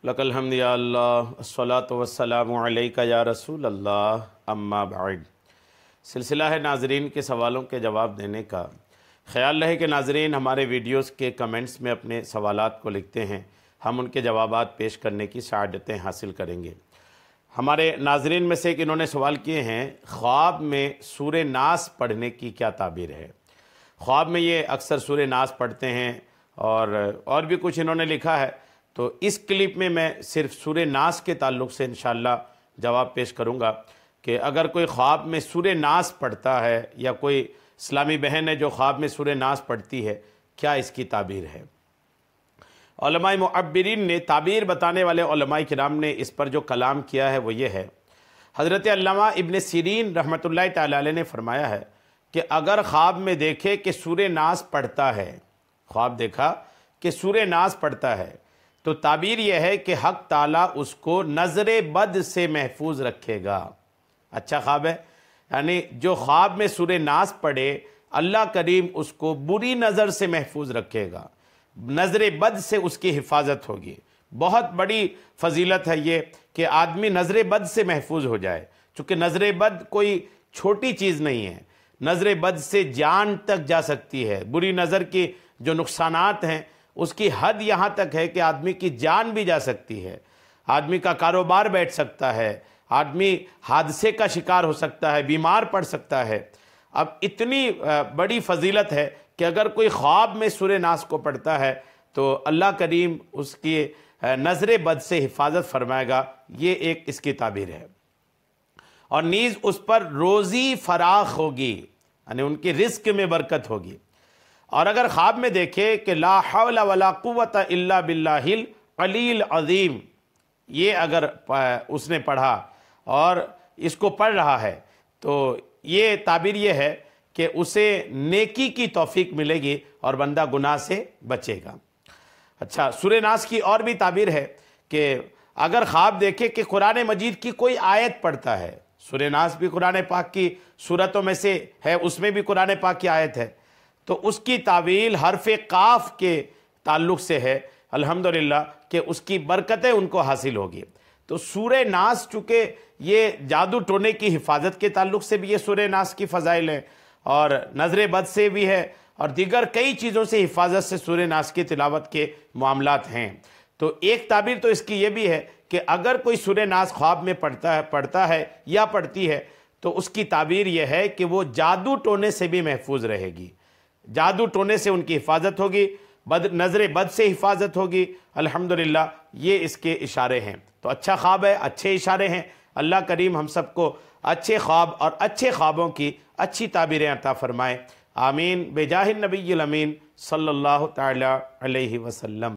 लकल हम्द या अल्लाह अस्सलातु वस्सलामु अलैका या रसूल अल्लाह अम्मा बाद। सिलसिला है नाज़रीन के सवालों के जवाब देने का। ख्याल रहे कि नाज़रीन हमारे वीडियोस के कमेंट्स में अपने सवालात को लिखते हैं, हम उनके जवाबात पेश करने की सआदतें हासिल करेंगे। हमारे नाज़रीन में से एक इन्होंने सवाल किए हैं, ख्वाब में सूरे नास पढ़ने की क्या ताबीर है। ख्वाब में ये अक्सर सूरे नास पढ़ते हैं और भी कुछ इन्होंने लिखा है, तो इस क्लिप में मैं सिर्फ सूरे नास के ताल्लुक़ से इंशाअल्लाह जवाब पेश करूँगा कि अगर कोई ख्वाब में सूरे नास पढ़ता है या कोई इस्लामी बहन है जो ख्वाब में सूरे नास पढ़ती है, क्या इसकी ताबीर है। उलमाए मुअब्बिरीन ने, ताबीर बताने वाले उलमाए किराम ने इस पर जो कलाम किया है वो ये है। हज़रत अल्लामा इब्न सीरीन रहमतुल्लाहि तआला अलैह ने फरमाया है कि अगर ख्वाब में देखे कि सूरे नास पढ़ता है, ख्वाब देखा कि सूरे नास पढ़ता है, तो ताबीर यह है कि हक़ ताला उसको नज़र बद से महफूज रखेगा। अच्छा ख्वाब है, यानी जो ख्वाब में सूरे नास पढ़े, अल्लाह करीम उसको बुरी नज़र से महफूज रखेगा, नज़र बद से उसकी हिफाजत होगी। बहुत बड़ी फजीलत है ये कि आदमी नज़र बद से महफूज हो जाए, चूँकि नज़र बद कोई छोटी चीज़ नहीं है। नज़र बद से जान तक जा सकती है। बुरी नज़र की जो नुकसानात हैं उसकी हद यहाँ तक है कि आदमी की जान भी जा सकती है, आदमी का कारोबार बैठ सकता है, आदमी हादसे का शिकार हो सकता है, बीमार पड़ सकता है। अब इतनी बड़ी फजीलत है कि अगर कोई ख्वाब में सूरे नास को पढ़ता है तो अल्लाह करीम उसकी नज़र बद से हिफाजत फरमाएगा। ये एक इसकी ताबीर है। और नीज़ उस पर रोज़ी फराख होगी, यानी उनकी रिस्क में बरकत होगी। और अगर ख्वाब में देखे कि ला हौला वला कुव्वता इल्ला बिल्लाहिल अलील अज़ीम, ये अगर उसने पढ़ा और इसको पढ़ रहा है, तो ये ताबीर ये है कि उसे नेकी की तौफीक मिलेगी और बंदा गुनाह से बचेगा। अच्छा, सूरे नास की और भी ताबीर है कि अगर ख्वाब देखे कि कुरान मजीद की कोई आयत पढ़ता है, सूरे नास भी कुरान पाक की सूरतों में से है, उसमें भी कुरान पाक की आयत है, तो उसकी तावील हरफ काफ के ताल्लुक़ से है अल्हम्दुलिल्लाह कि उसकी बरकतें उनको हासिल होगी। तो सूरे नास चूँकि ये जादू टोने की हिफाजत के ताल्लुक़ से भी ये सूरे नास की फ़ज़ाइल है और नज़र बद से भी है और दीगर कई चीज़ों से हिफाजत से सूरे नास की तिलावत के मामलात हैं। तो एक ताबीर तो इसकी ये भी है कि अगर कोई सूरे नास ख्वाब में पढ़ता है या पढ़ती है, तो उसकी ताबीर यह है कि वो जादू टोने से भी महफूज रहेगी, जादू टोने से उनकी हिफाजत होगी, नज़र बद से हिफाजत होगी। अल्हम्दुलिल्लाह ये इसके इशारे हैं। तो अच्छा ख्वाब है, अच्छे इशारे हैं। अल्लाह करीम हम सबको अच्छे ख्वाब और अच्छे ख्वाबों की अच्छी ताबीरें अता फरमाए। आमीन बेजाहिन नबील अमीन सल्लल्लाहु तआला अलैहि वसल्लम।